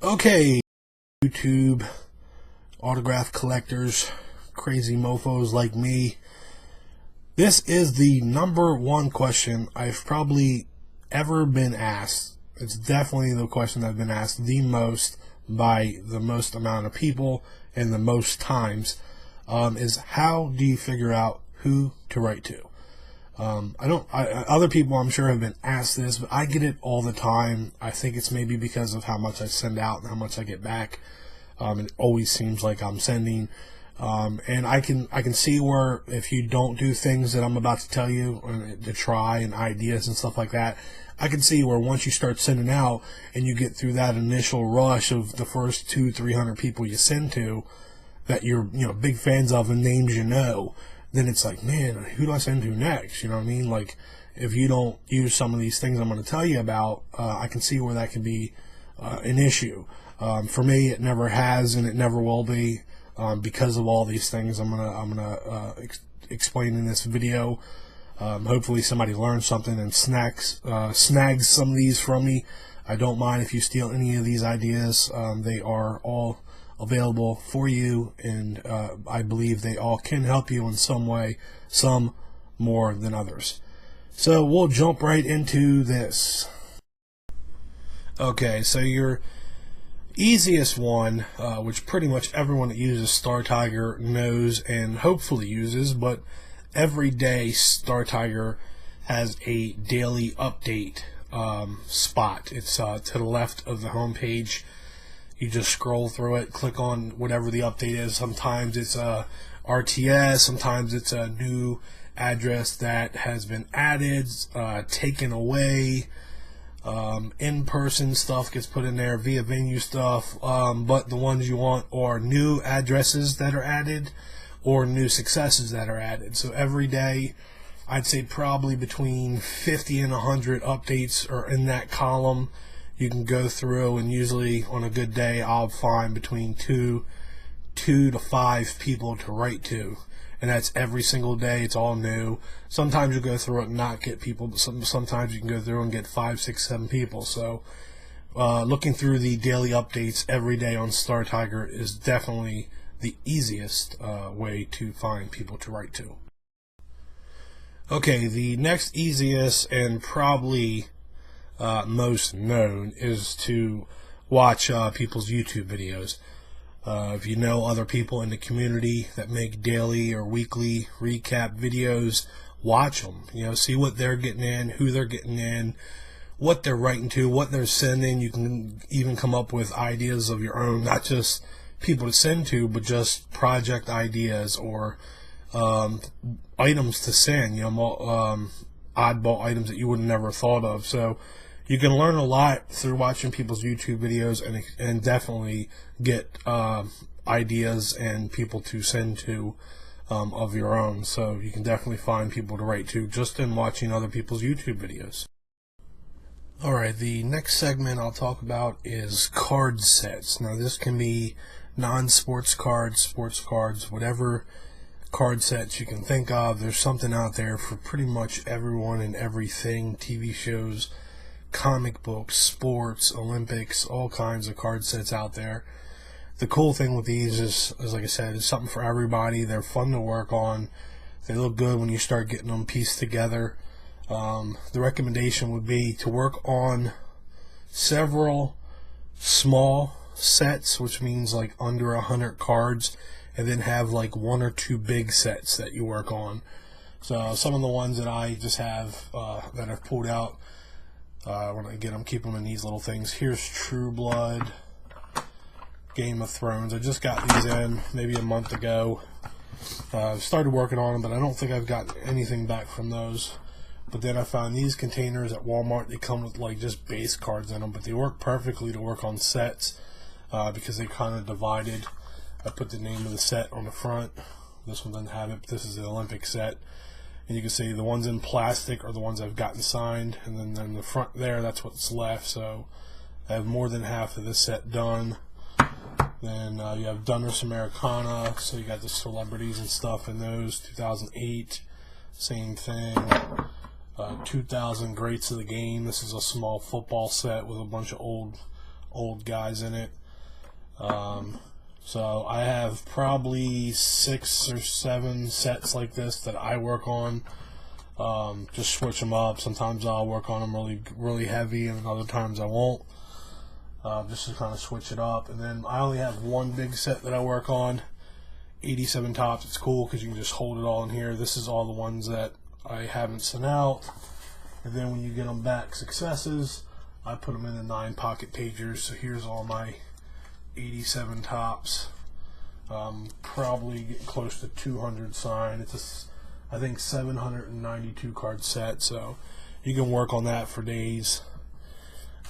Okay, YouTube autograph collectors, crazy mofos like me. This is the number one question I've probably ever been asked. It's definitely the question I've been asked the most by the most amount of people and the most times, is how do you figure out who to write to? Other people I'm sure have been asked this, but I get it all the time. I think it's maybe because of how much I send out and how much I get back. It always seems like I'm sending. And I can see where if you don't do things that I'm about to tell you to try and ideas and stuff like that, I can see where once you start sending out and you get through that initial rush of the first 200-300 people you send to that you're big fans of and names then it's like, man, who do I send to next? You know what I mean? Like, if you don't use some of these things I'm going to tell you about, I can see where that can be an issue. For me, it never has and it never will be. Because of all these things I'm gonna explain in this video. Hopefully somebody learns something and snags some of these from me. I don't mind if you steal any of these ideas. They are all available for you, and I believe they all can help you in some way, some more than others. So we'll jump right into this. Okay, so your easiest one, which pretty much everyone that uses StarTiger knows and hopefully uses, but every day StarTiger has a daily update spot. It's to the left of the home page. You just scroll through it, click on whatever the update is. Sometimes it's a RTS, sometimes it's a new address that has been added, taken away. In-person stuff gets put in there, via venue stuff, but the ones you want are new addresses that are added or new successes that are added. So every day, I'd say probably between 50 and 100 updates are in that column. You can go through, and usually on a good day, I'll find between two to 5 people to write to. And that's every single day. It's all new. Sometimes you go through it and not get people, but sometimes you can go through and get 5, 6, 7 people. So looking through the daily updates every day on StarTiger is definitely the easiest way to find people to write to. Okay, the next easiest and probably most known is to watch people's YouTube videos. If you know other people in the community that make daily or weekly recap videos, watch them. See what they're getting in, who they're getting in, what they're writing to, what they're sending. You can even come up with ideas of your own, not just people to send to, but just project ideas or items to send. Oddball items that you would have never thought of. So you can learn a lot through watching people's YouTube videos and definitely get ideas and people to send to of your own. So you can definitely find people to write to just in watching other people's YouTube videos. Alright, the next segment I'll talk about is card sets. Now this can be non-sports cards, sports cards, whatever card sets you can think of. There's something out there for pretty much everyone and everything. TV shows, comic books, sports, Olympics, all kinds of card sets out there. The cool thing with these is like I said, it's something for everybody. They're fun to work on. They look good when you start getting them pieced together. The recommendation would be to work on several small sets, which means like under 100 cards, and then have like 1 or 2 big sets that you work on. So some of the ones that I just have that I've pulled out, when I get them, keep them in these little things. Here's True Blood, Game of Thrones. I just got these in maybe a month ago. I've started working on them, but I don't think I've gotten anything back from those. But then I found these containers at Walmart. They come with like just base cards in them, but they work perfectly to work on sets because they kind of divided. I put the name of the set on the front. This one doesn't have it, but this is the Olympic set. And you can see the ones in plastic are the ones I've gotten signed, and then in the front there, that's what's left. So I have more than half of this set done. Then you have Donruss Americana, so you got the celebrities and stuff in those. 2008, same thing. 2000 Greats of the Game. This is a small football set with a bunch of old old guys in it. So I have probably 6 or 7 sets like this that I work on. Just switch them up. Sometimes I'll work on them really heavy, and other times I won't. Just to kind of switch it up. And then I only have one big set that I work on, 87 tops. It's cool because you can just hold it all in here. This is all the ones that I haven't sent out. And then when you get them back successes, I put them in the 9 pocket pagers. So here's all my 87 tops. Probably getting close to 200 signed. It's I think 792 card set, so you can work on that for days.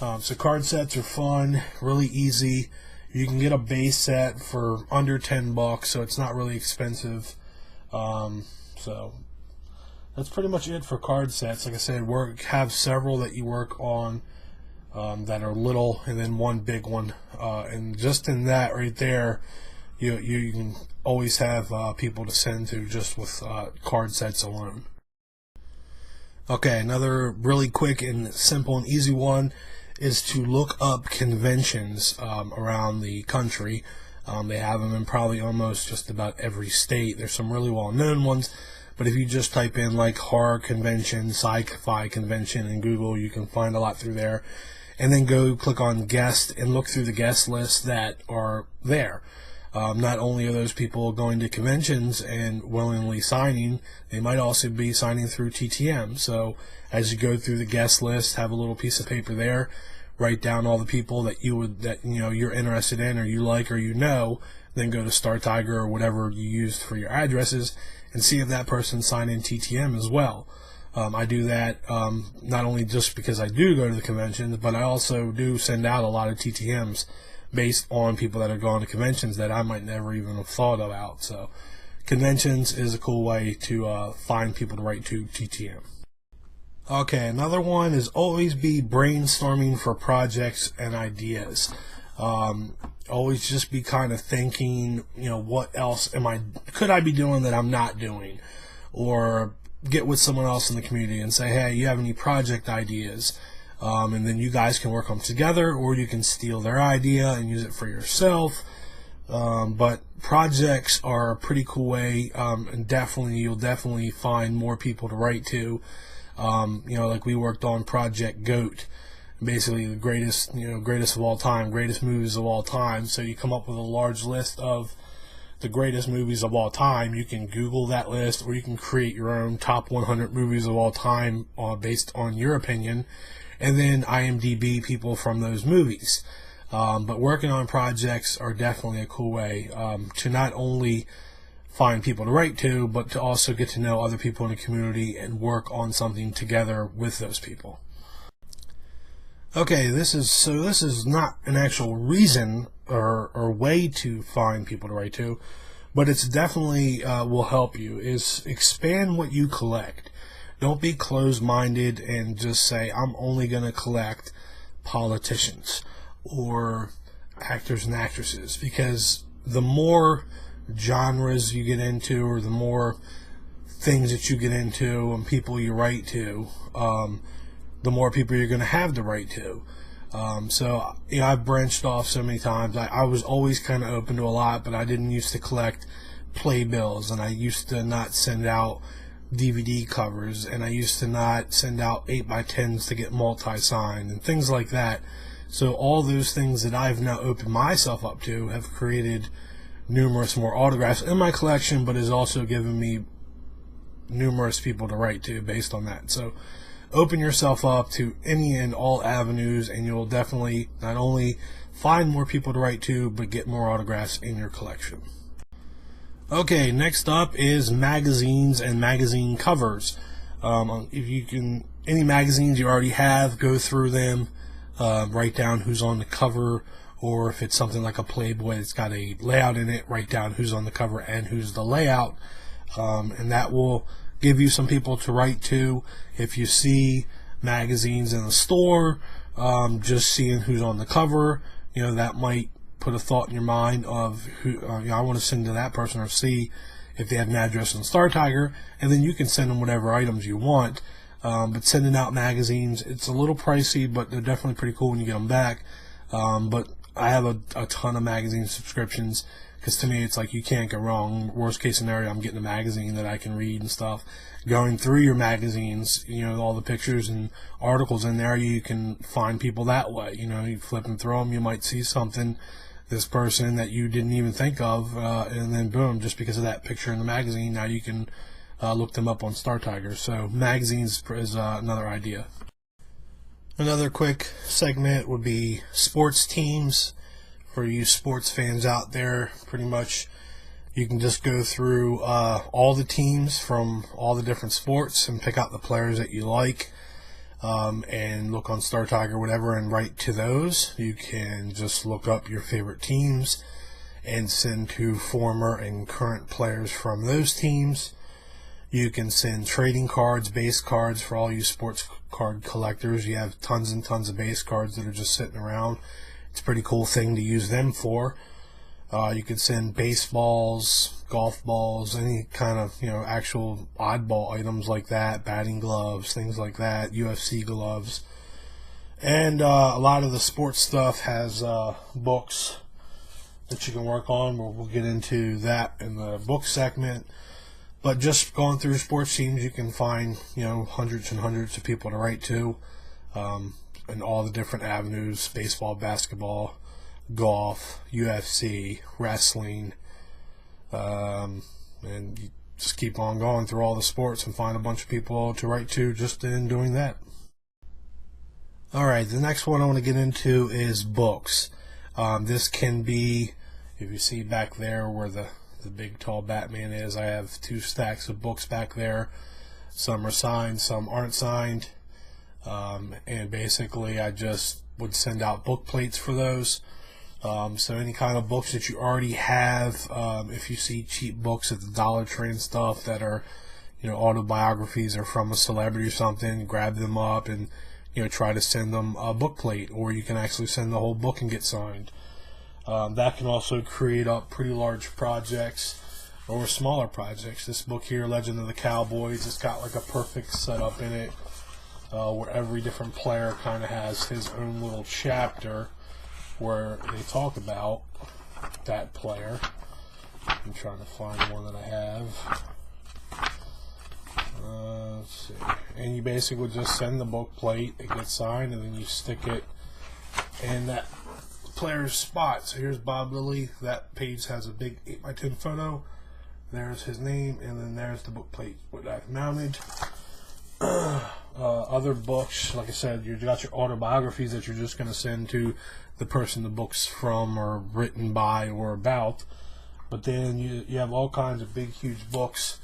So card sets are fun, really easy. You can get a base set for under $10, so it's not really expensive. So that's pretty much it for card sets. Like I said, have several that you work on that are little, and then one big one. And just in that right there, you can always have people to send to just with card sets alone. Okay, another really quick and simple and easy one is to look up conventions around the country. They have them in probably almost just about every state. There's some really well-known ones, but if you just type in like horror convention, sci-fi convention in Google, you can find a lot through there. And then go click on guest and look through the guest lists that are there. Not only are those people going to conventions and willingly signing, they might also be signing through TTM. So as you go through the guest list, have a little piece of paper there, write down all the people that you're interested in, or you like, or then go to Star Tiger or whatever you used for your addresses and see if that person signed in TTM as well. I do that not only just because I do go to the conventions, but I also do send out a lot of TTMs based on people that are going to conventions that I might never even have thought about. So conventions is a cool way to find people to write to TTM. Okay, another one is always be brainstorming for projects and ideas. Always just be kind of thinking, what else could I be doing that I'm not doing? Or get with someone else in the community and say, hey, you have any project ideas? And then you guys can work on them together, or you can steal their idea and use it for yourself. But projects are a pretty cool way, and you'll definitely find more people to write to. Like we worked on Project GOAT, basically the greatest of all time, greatest movies of all time. So you come up with a large list of the greatest movies of all time. You can Google that list, or you can create your own top 100 movies of all time based on your opinion, and then IMDb people from those movies. But working on projects are definitely a cool way to not only find people to write to, but to also get to know other people in the community and work on something together with those people. Okay, this is not an actual reason or way to find people to write to, but it's definitely will help you, is expand what you collect. Don't be closed-minded and just say, I'm only going to collect politicians or actors and actresses, because the more genres you get into, or the more things that you get into and people you write to, the more people you're going to have to write to. So I've branched off so many times. I was always kind of open to a lot, but I didn't used to collect playbills, and I used to not send out DVD covers, and I used to not send out 8x10s to get multi-signed and things like that. So all those things that I've now opened myself up to have created numerous more autographs in my collection, but has also given me numerous people to write to based on that. So open yourself up to any and all avenues, and you'll definitely not only find more people to write to, but get more autographs in your collection. Okay, next up is magazines and magazine covers. If you can, any magazines you already have, go through them, write down who's on the cover, or if it's something like a Playboy that's got a layout in it, write down who's on the cover and who's the layout, and that will give you some people to write to. If you see magazines in the store, just seeing who's on the cover, that might put a thought in your mind of who I want to send to that person, or see if they have an address in Star Tiger, and then you can send them whatever items you want. But sending out magazines, it's a little pricey, but they're definitely pretty cool when you get them back. But I have a ton of magazine subscriptions, because to me it's like you can't go wrong. Worst case scenario, I'm getting a magazine that I can read and stuff. Going through your magazines, all the pictures and articles in there, you can find people that way. You flipping through them, you might see something, this person that you didn't even think of, and then boom, just because of that picture in the magazine, now you can look them up on Star Tiger. So magazines is another idea. Another quick segment would be sports teams. For you sports fans out there, pretty much you can just go through all the teams from all the different sports and pick out the players that you like, and look on Star Tiger, whatever, and write to those. You can just look up your favorite teams and send to former and current players from those teams. You can send trading cards, base cards for all you sports card collectors. You have tons and tons of base cards that are just sitting around. It's a pretty cool thing to use them for. You could send baseballs, golf balls, any kind of actual oddball items like that, batting gloves, things like that, UFC gloves. And a lot of the sports stuff has books that you can work on. We'll get into that in the book segment. But just going through sports teams, you can find hundreds and hundreds of people to write to, in all the different avenues: baseball, basketball, golf, UFC, wrestling, and you just keep on going through all the sports and find a bunch of people to write to just in doing that. Alright, the next one I want to get into is books. This can be, if you see back there where the big tall Batman is, I have 2 stacks of books back there. Some are signed, some aren't signed. And basically I just would send out book plates for those. So any kind of books that you already have, if you see cheap books at the Dollar Tree and stuff that are autobiographies or from a celebrity or something, grab them up and try to send them a book plate, or you can actually send the whole book and get signed. That can also create up pretty large projects or smaller projects. This book here, Legend of the Cowboys, it's got like a perfect setup in it, where every different player kind of has his own little chapter where they talk about that player. I'm trying to find one that I have. Let's see. And you basically just send the book plate, it gets signed, and then you stick it in that player's spot. So here's Bob Lilly. That page has a big 8x10 photo. There's his name, and then there's the book plate what I've mounted. Other books, like I said, you got your autobiographies that you're just going to send to the person the book's from or written by or about. But then you have all kinds of big, huge books,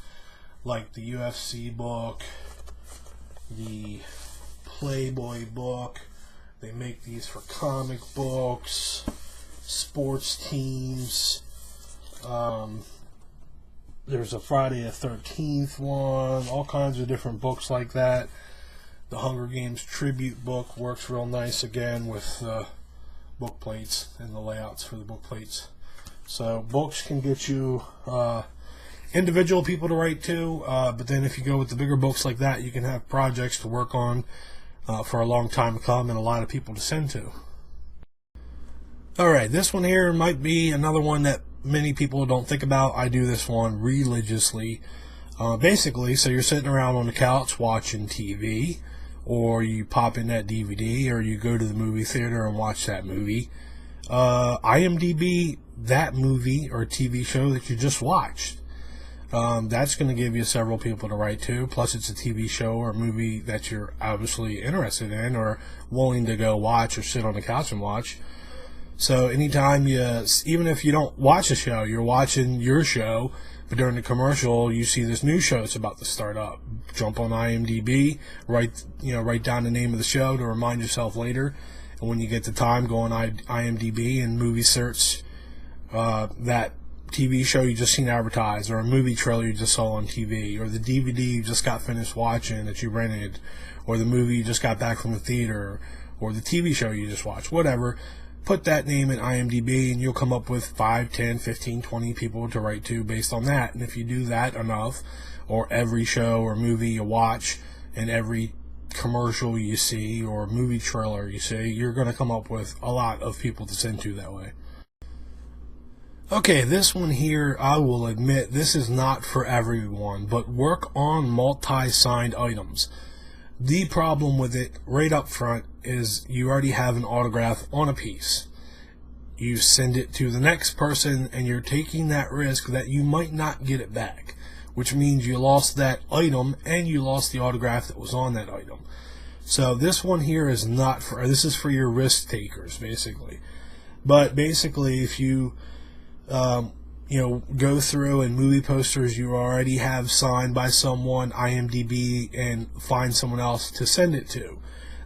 like the UFC book, the Playboy book. They make these for comic books, sports teams. There's a Friday the 13th one, all kinds of different books like that. The Hunger Games tribute book works real nice again with book plates and the layouts for the book plates. So books can get you individual people to write to, but then if you go with the bigger books like that, you can have projects to work on for a long time to come and a lot of people to send to. Alright, this one here might be another one that many people don't think about. I do this one religiously. Basically, so you're sitting around on the couch watching TV, or you pop in that DVD, or you go to the movie theater and watch that movie. IMDb that movie or TV show that you just watched. That's going to give you several people to write to, plus it's a TV show or movie that you're obviously interested in or willing to go watch or sit on the couch and watch. So anytime even if you don't watch a show, you're watching your show, but during the commercial you see this new show that's about to start up. Jump on IMDb, write down the name of the show to remind yourself later, and when you get the time, go on IMDb and movie search that TV show you just seen advertised, or a movie trailer you just saw on TV, or the DVD you just got finished watching that you rented, or the movie you just got back from the theater, or the TV show you just watched, whatever. Put that name in IMDb and you'll come up with 5, 10, 15, 20 people to write to based on that. And if you do that enough, or every show or movie you watch and every commercial you see or movie trailer you see, you're going to come up with a lot of people to send to that way. Okay, this one here, I will admit, this is not for everyone, but work on multi-signed items. The problem with it right up front is you already have an autograph on a piece. You send it to the next person and you're taking that risk that you might not get it back, which means you lost that item and you lost the autograph that was on that item. So this one here is not for, this is for your risk takers basically. But basically if you go through and movie posters you already have signed by someone, IMDb, and find someone else to send it to.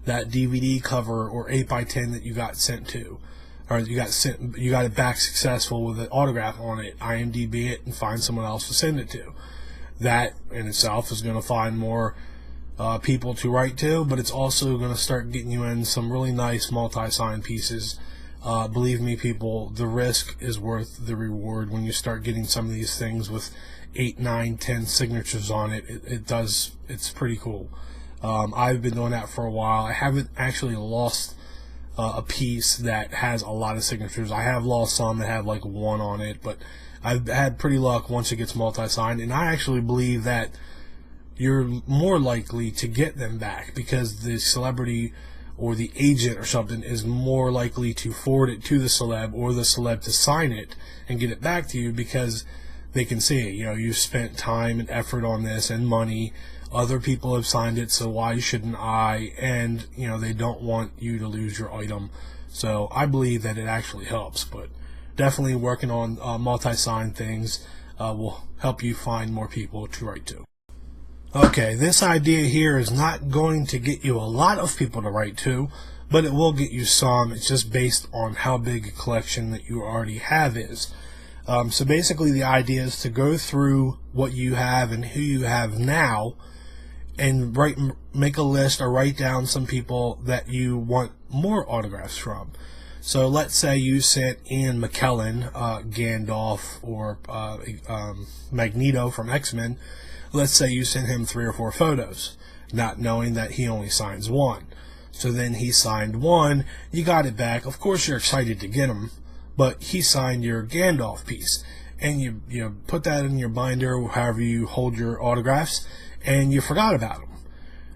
That DVD cover or 8x10 that you got sent to, or you got it back successful with an autograph on it, IMDb it and find someone else to send it to. That in itself is going to find more people to write to, but it's also going to start getting you in some really nice multi-signed pieces. Believe me, people, the risk is worth the reward when you start getting some of these things with 8, 9, 10 signatures on it. It's pretty cool. I've been doing that for a while. I haven't actually lost a piece that has a lot of signatures. I have lost some that have like one on it, but I've had pretty luck once it gets multi-signed, and I actually believe that you're more likely to get them back because the celebrity or the agent or something is more likely to forward it to the celeb, or the celeb to sign it and get it back to you because they can see it. You've spent time and effort on this and money. Other people have signed it, so why shouldn't I? And they don't want you to lose your item. So I believe that it actually helps, but definitely working on multi-sign things will help you find more people to write to. Okay, this idea here is not going to get you a lot of people to write to, but it will get you some. It's just based on how big a collection that you already have is. So basically the idea is to go through what you have and who you have now and make a list or write down some people that you want more autographs from. So let's say you sent Ian McKellen, Gandalf, or Magneto from X-Men. Let's say you sent him 3 or 4 photos, not knowing that he only signs 1. So then he signed 1, you got it back. Of course you're excited to get him, but he signed your Gandalf piece. And you put that in your binder, however you hold your autographs, and you forgot about him.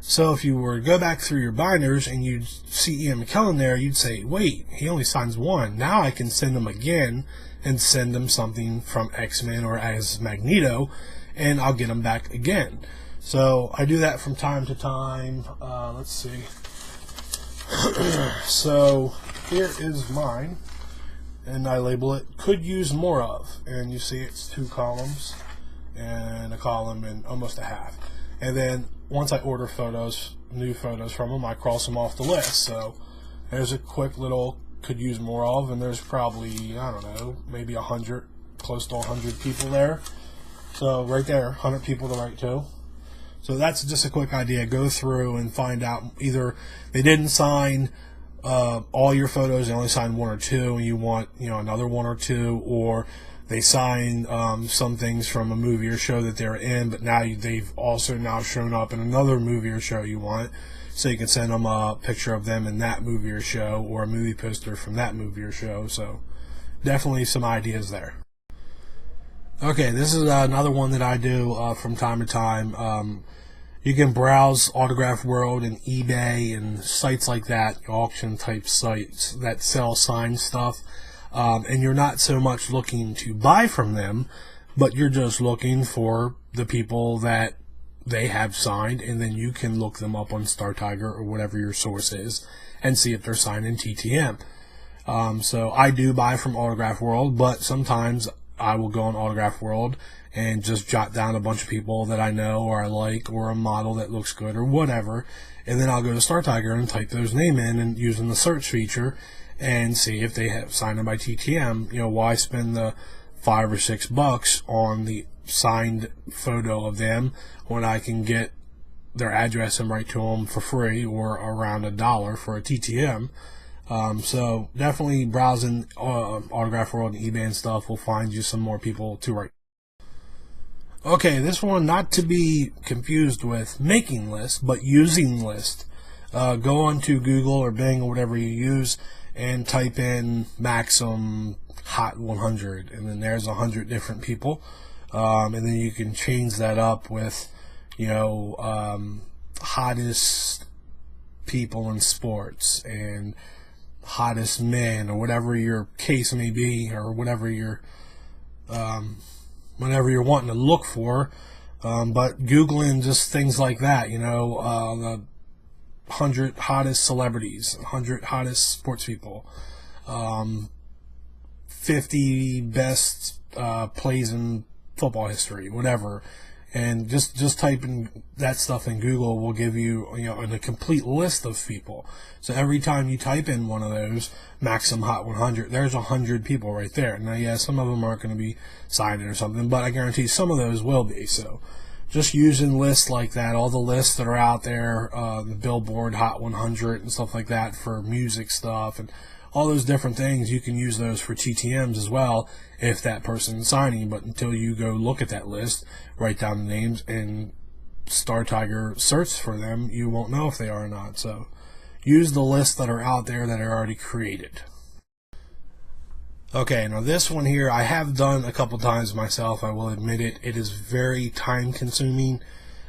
So if you were to go back through your binders and you'd see Ian McKellen there, you'd say, wait, he only signs 1. Now I can send him again and send him something from X-Men or as Magneto, and I'll get them back again. So I do that from time to time. Let's see. So here is mine, and I label it could use more of, and you see it's 2 columns and a column and almost a half. And then once I order photos, new photos from them, I cross them off the list. So there's a quick little could use more of, and there's probably, I don't know, maybe 100, close to 100 people there. So right there, 100 people to write to. So that's just a quick idea. Go through and find out either they didn't sign all your photos, they only signed 1 or 2, and you want another 1 or 2, or they signed some things from a movie or show that they're in, but now they've also now shown up in another movie or show you want. So you can send them a picture of them in that movie or show, or a movie poster from that movie or show. So definitely some ideas there. Okay, this is another one that I do from time to time. You can browse Autograph World and eBay and sites like that, auction type sites that sell signed stuff. And you're not so much looking to buy from them, but you're just looking for the people that they have signed, and then you can look them up on Star Tiger or whatever your source is and see if they're signed in TTM. So I do buy from Autograph World, but sometimes I will go on Autograph World and just jot down a bunch of people that I know or I like, or a model that looks good or whatever, and then I'll go to Star Tiger and type those names in and using the search feature and see if they have signed them by TTM. Why spend the $5 or $6 on the signed photo of them when I can get their address and write to them for free, or around $1 for a TTM. So definitely browsing Autograph World and eBay and stuff will find you some more people to write. Okay, this one not to be confused with making lists, but using lists. go onto Google or Bing or whatever you use and type in Maxim Hot 100, and then there's 100 different people, and then you can change that up with, hottest people in sports and hottest men, or whatever your case may be, or whatever you're wanting to look for. But Googling just things like that, the 100 hottest celebrities, 100 hottest sports people, 50 best plays in football history, whatever. And just typing that stuff in Google will give you, a complete list of people. So every time you type in one of those, Maxim Hot 100, there's 100 people right there. Now, yeah, some of them aren't going to be signed or something, but I guarantee some of those will be. So just using lists like that, all the lists that are out there, the Billboard Hot 100 and stuff like that for music stuff, and all those different things, you can use those for TTMs as well if that person's signing. But until you go look at that list, write down the names, and Star Tiger search for them, you won't know if they are or not. So use the lists that are out there that are already created. Okay, now this one here I have done a couple times myself, I will admit it. It is very time consuming,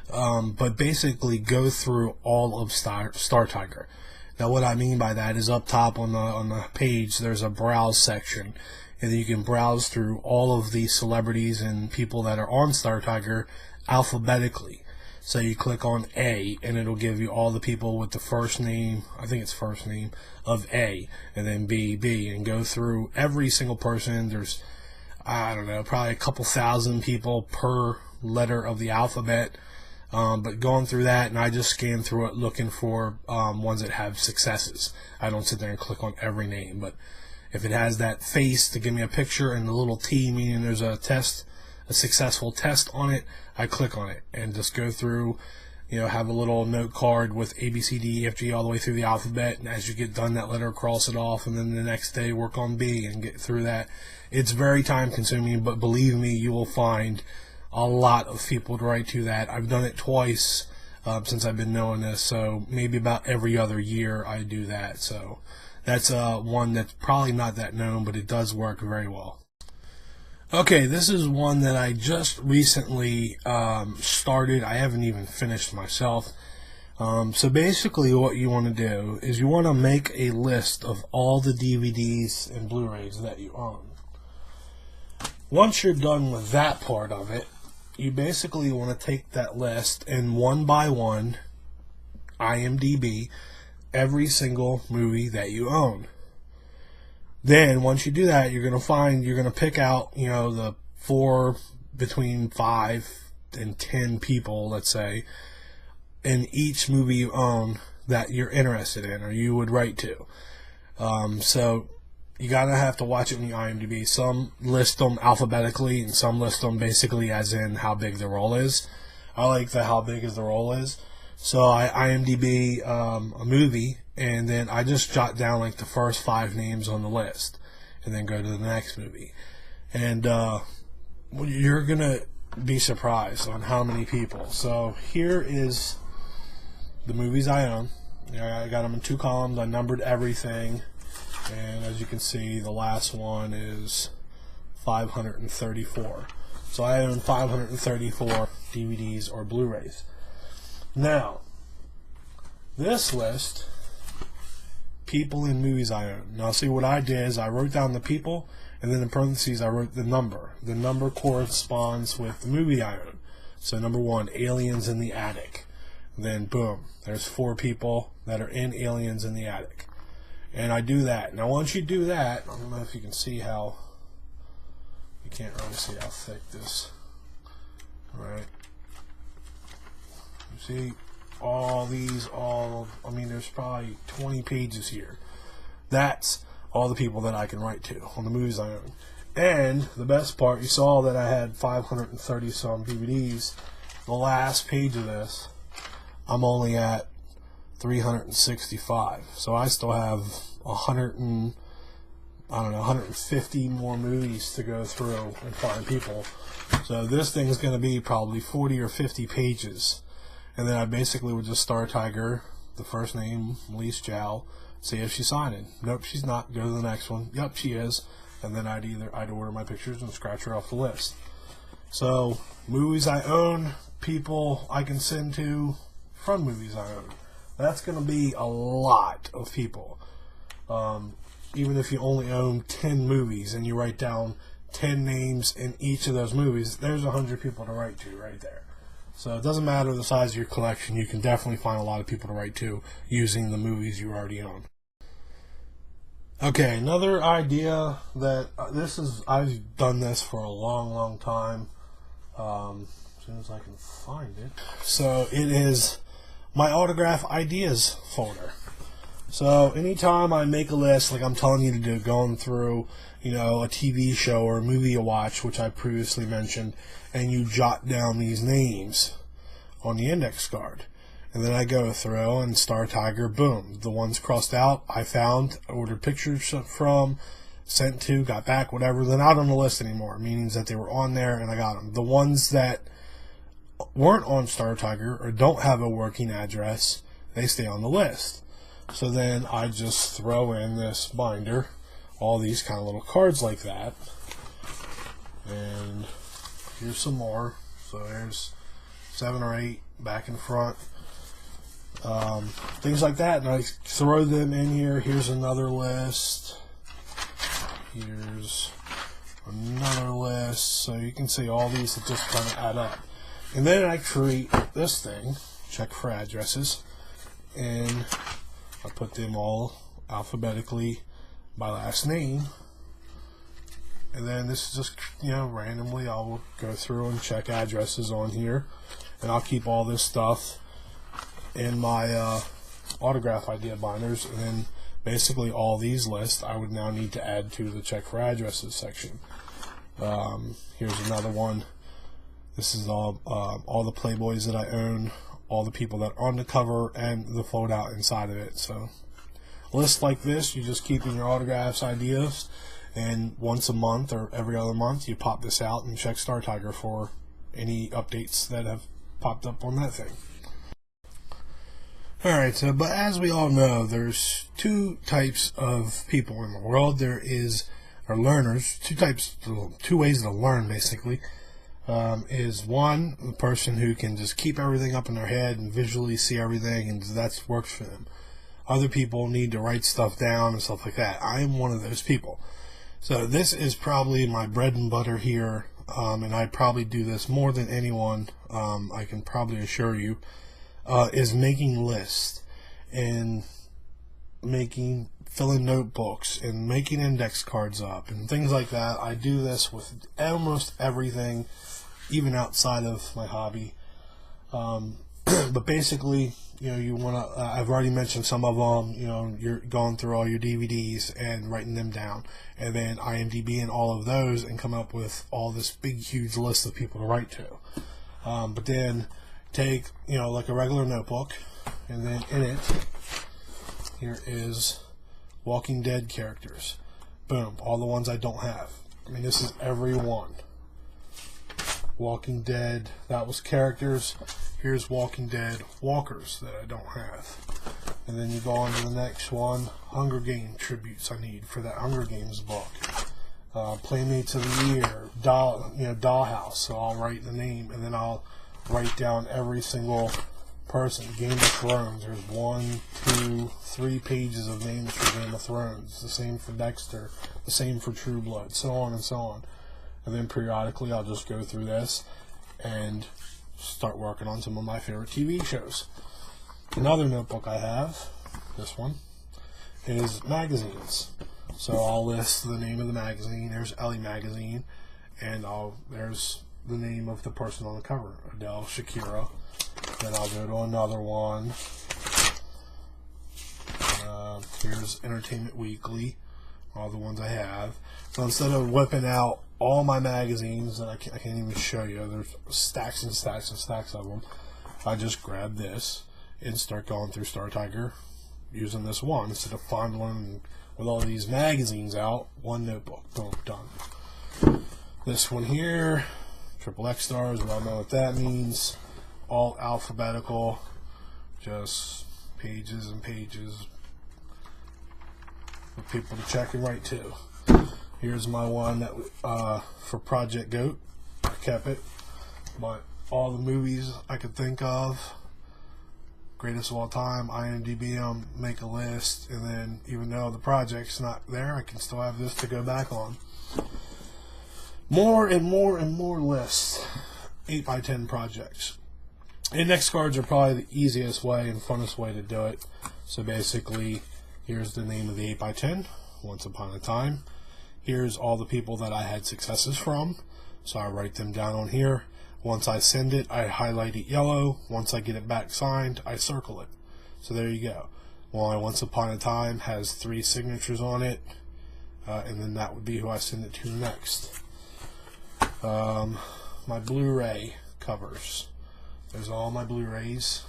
but basically go through all of Star Tiger. Now what I mean by that is up top on the page there's a browse section, and then you can browse through all of the celebrities and people that are on Star Tiger alphabetically. So you click on A, and it'll give you all the people with the first name, I think it's first name, of A, and then B, and go through every single person. There's, I don't know, probably a couple thousand people per letter of the alphabet. But going through that, and I just scan through it looking for ones that have successes. I don't sit there and click on every name, but if it has that face to give me a picture and the little T meaning there's a successful test on it, I click on it and just go through, have a little note card with A, B, C, D, E, F, G all the way through the alphabet, and as you get done that letter, cross it off, and then the next day work on B and get through that. It's very time consuming, but believe me, you will find a lot of people to write to that. I've done it twice since I've been knowing this, so maybe about every other year I do that. So that's one that's probably not that known, but it does work very well. Okay, this is one that I just recently started. I haven't even finished myself. So basically what you want to do is you want to make a list of all the DVDs and Blu-rays that you own. Once you're done with that part of it, you basically want to take that list and one by one IMDb every single movie that you own. Then once you do that, you're going to pick out, the between 5 and 10 people, let's say, in each movie you own that you're interested in or you would write to. So you gotta have to watch it on your IMDb. Some list them alphabetically, and some list them basically as in how big the role is. I like the how big is the role is. So I IMDb a movie, and then I just jot down like the first 5 names on the list, and then go to the next movie. And you're gonna be surprised on how many people. So here is the movies I own. I got them in 2 columns. I numbered everything. And as you can see, the last one is 534. So I own 534 DVDs or Blu-rays. Now, this list, people and movies I own. Now see, what I did is I wrote down the people, and then in parentheses I wrote the number. The number corresponds with the movie I own. So number 1, Aliens in the Attic. Then boom, there's 4 people that are in Aliens in the Attic. And I do that. Now once you do that, I don't know if you can see how, you can't really see how thick this, alright, you see all these, I mean there's probably 20 pages here. That's all the people that I can write to on the movies I own. And the best part, you saw that I had 530 some DVDs. The last page of this, I'm only at 365. So I still have 150 more movies to go through and find people. So this thing's going to be probably 40 or 50 pages. And then I basically would just Star Tiger the first name, Elise Chow, see if she's signing. Nope, she's not. Go to the next one. Yep, she is. And then I'd order my pictures and scratch her off the list. So movies I own, people I can send to from movies I own. That's going to be a lot of people. Even if you only own 10 movies and you write down 10 names in each of those movies, there's 100 people to write to right there. So it doesn't matter the size of your collection, you can definitely find a lot of people to write to using the movies you already own. Okay, another idea that I've done this for a long time. As soon as I can find it. So it is my autograph ideas folder. So anytime I make a list, like I'm telling you to do, going through, a TV show or a movie you watch, which I previously mentioned, and you jot down these names on the index card. And then I go through and Star Tiger, boom. The ones crossed out, I found, ordered pictures from, sent to, got back, whatever. They're not on the list anymore, meaning that they were on there and I got them. The ones that weren't on Star Tiger or don't have a working address, they stay on the list. So then I just throw in this binder, all these kind of little cards like that. And here's some more. So there's 7 or 8 back and front. Things like that. And I throw them in here. Here's another list. Here's another list. So you can see all these that just kind of add up. And then I create this thing, check for addresses, and I put them all alphabetically by last name. And then this is just, randomly I'll go through and check addresses on here. And I'll keep all this stuff in my autograph idea binders. And then basically all these lists I would now need to add to the check for addresses section. Here's another one. This is all the Playboys that I own, all the people that are on the cover, and the fold out inside of it. So a list like this, you just keep in your autographs ideas, and once a month or every other month you pop this out and check Star Tiger for any updates that have popped up on that thing. Alright, so but as we all know, there's two types of people in the world. There are learners, two ways to learn basically. Is one, the person who can just keep everything up in their head and visually see everything, and that works for them. Other people need to write stuff down and stuff like that. I am one of those people. So this is probably my bread and butter here, and I probably do this more than anyone, I can probably assure you, is making lists and filling notebooks and making index cards up and things like that. I do this with almost everything, even outside of my hobby. But basically, you want to, I've already mentioned some of them, you're going through all your DVDs and writing them down, and then IMDb and all of those, and come up with all this big, huge list of people to write to. But then take, like a regular notebook, and then in it, here is Walking Dead characters. Boom, all the ones I don't have. I mean, this is every one. Walking Dead, that was characters. Here's Walking Dead walkers that I don't have. And then you go on to the next one. Hunger Game tributes I need for that Hunger Games book. Playmates of the Year, Dollhouse. So I'll write the name, and then I'll write down every single person. Game of Thrones. There's 1, 2, 3 pages of names for Game of Thrones. The same for Dexter. The same for True Blood. So on and so on. And then periodically I'll just go through this and start working on some of my favorite TV shows. Another notebook I have, this one, is magazines. So I'll list the name of the magazine. There's Ellie Magazine, and there's the name of the person on the cover, Adele, Shakira. Then I'll go to another one. Here's Entertainment Weekly, all the ones I have. So instead of whipping out all my magazines, and I can't even show you, there's stacks and stacks and stacks of them, I just grab this and start going through Star Tiger using this one instead of fondling with all these magazines out. One notebook, boom, done. This one here, XXX stars, we all know what that means. All alphabetical, just pages and pages for people to check and write to. Here's my one that for Project Goat. I kept it, but all the movies I could think of, greatest of all time, IMDb them, make a list, and then even though the project's not there, I can still have this to go back on. More and more and more lists, 8x10 projects. Index cards are probably the easiest way and funnest way to do it. So basically, here's the name of the 8x10, once upon a time. Here's all the people that I had successes from, so I write them down on here. Once I send it, I highlight it yellow. Once I get it back signed, I circle it. So there you go. Well, Once Upon a Time has 3 signatures on it, and then that would be who I send it to next. My Blu-ray covers. There's all my Blu-rays,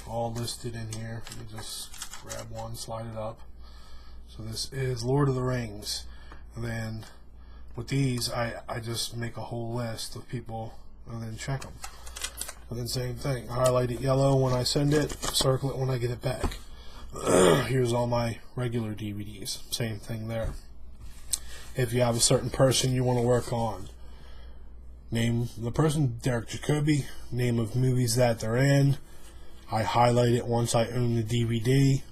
all listed in here. Let me just grab one, slide it up. So this is Lord of the Rings. And then with these, I just make a whole list of people and then check them. And then same thing, highlight it yellow when I send it, circle it when I get it back. Here's all my regular DVDs. Same thing there. If you have a certain person you want to work on, name the person, Derek Jacobi, name of movies that they're in. I highlight it once I own the DVD,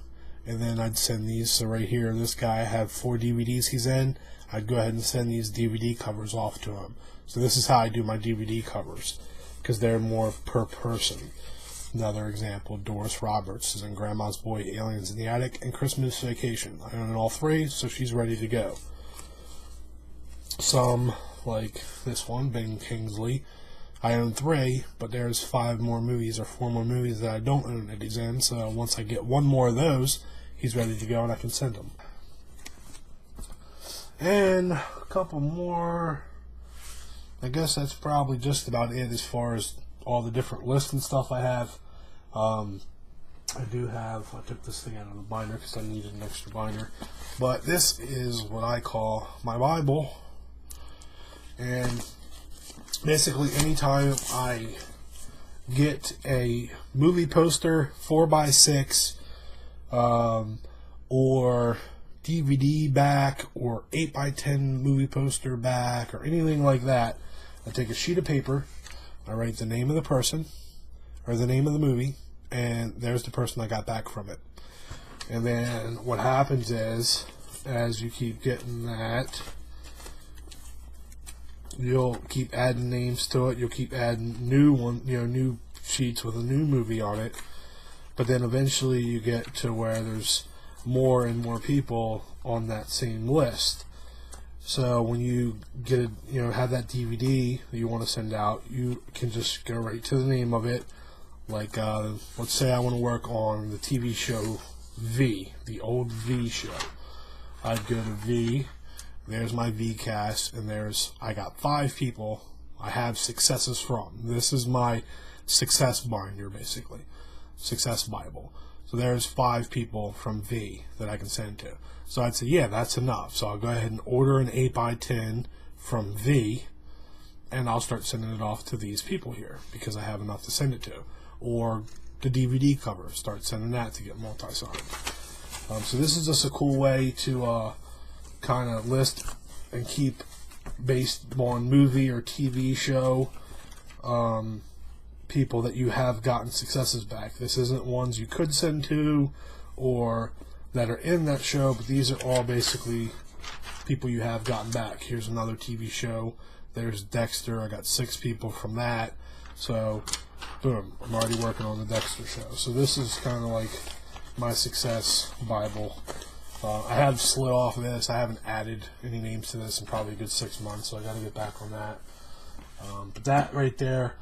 and then I'd send these. So right here, this guy, I have 4 DVDs he's in. I'd go ahead and send these DVD covers off to him. So this is how I do my DVD covers, because they're more per person. Another example, Doris Roberts is in Grandma's Boy, Aliens in the Attic, and Christmas Vacation. I own all 3, so she's ready to go. Some, like this one, Ben Kingsley, I own 3, but there's 5 more movies or 4 more movies that I don't own that he's in, so once I get 1 more of those, he's ready to go and I can send him. And a couple more. I guess that's probably just about it as far as all the different lists and stuff I have. I took this thing out of the binder because I needed an extra binder, but this is what I call my Bible. And basically anytime I get a movie poster 4x6 or DVD back or 8x10 movie poster back or anything like that, I take a sheet of paper, I write the name of the person or the name of the movie, and there's the person I got back from it. And then what happens is, as you keep getting that, you'll keep adding names to it. You'll keep adding new sheets with a new movie on it. But then eventually you get to where there's more and more people on that same list. So when you get have that DVD that you want to send out, you can just go right to the name of it. Like let's say I want to work on the TV show V, the old V show. I'd go to V. There's my V-cast, and I got 5 people I have successes from. This is my success binder, basically. Success Bible. So there's 5 people from V that I can send to. So I'd say, yeah, that's enough. So I'll go ahead and order an 8x10 from V, and I'll start sending it off to these people here because I have enough to send it to. Or the DVD cover, start sending that to get multi-signed. So this is just a cool way to kind of list and keep based on movie or TV show people that you have gotten successes back. This isn't ones you could send to or that are in that show, but these are all basically people you have gotten back. Here's another TV show. There's Dexter. I got 6 people from that. So boom, I'm already working on the Dexter show. So this is kind of like my success Bible. I have slid off of this. I haven't added any names to this in probably a good 6 months, so I got to get back on that. But that right there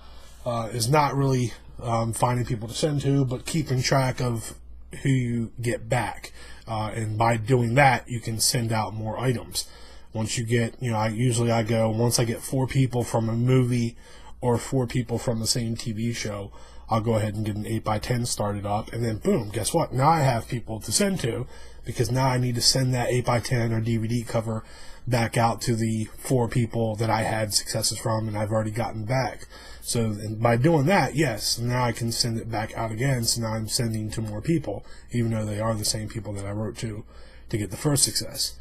is not really finding people to send to, but keeping track of who you get back. And by doing that, you can send out more items. Once you get, once I get 4 people from a movie or 4 people from the same TV show, I'll go ahead and get an 8x10 started up, and then boom, guess what? Now I have people to send to, because now I need to send that 8x10 or DVD cover back out to the 4 people that I had successes from and I've already gotten back. So and by doing that, yes, now I can send it back out again, so now I'm sending to more people, even though they are the same people that I wrote to get the first success.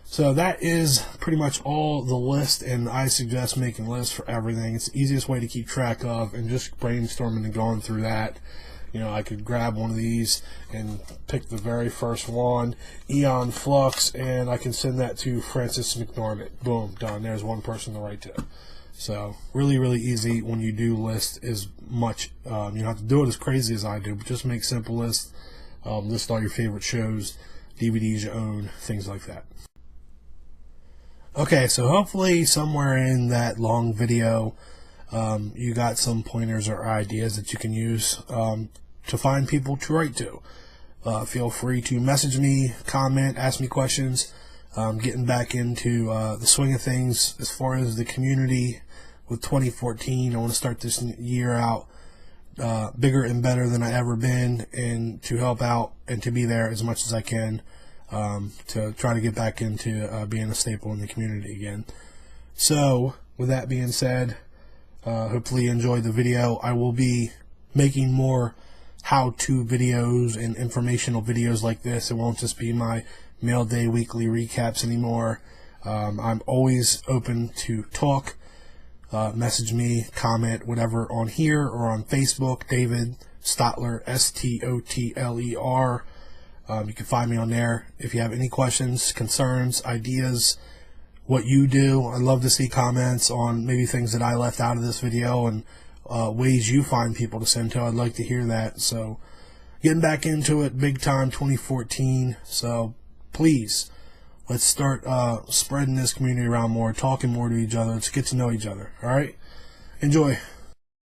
So that is pretty much all the list, and I suggest making lists for everything. It's the easiest way to keep track of, and just brainstorming and going through that. You know, I could grab one of these and pick the very first one, Eon Flux, and I can send that to Francis McDormand. Boom, done. There's one person to write to. So really, really easy when you do list as much. You don't have to do it as crazy as I do, but just make simple lists. List all your favorite shows, DVDs you own, things like that. Okay, so hopefully somewhere in that long video you got some pointers or ideas that you can use to find people to write to. Feel free to message me, comment, ask me questions. Getting back into the swing of things as far as the community with 2014. I want to start this year out bigger and better than I ever been, and to help out and to be there as much as I can to try to get back into being a staple in the community again. So with that being said, hopefully you enjoyed the video. I will be making more how-to videos and informational videos like this. It won't just be my mail day weekly recaps anymore. I'm always open to talk. Message me, comment, whatever on here or on Facebook, David Stotler, Stotler. You can find me on there. If you have any questions, concerns, ideas, what you do, I'd love to see comments on maybe things that I left out of this video and ways you find people to send to. I'd like to hear that. So getting back into it big time 2014. So please, let's start spreading this community around more, talking more to each other. Let's get to know each other. All right? Enjoy.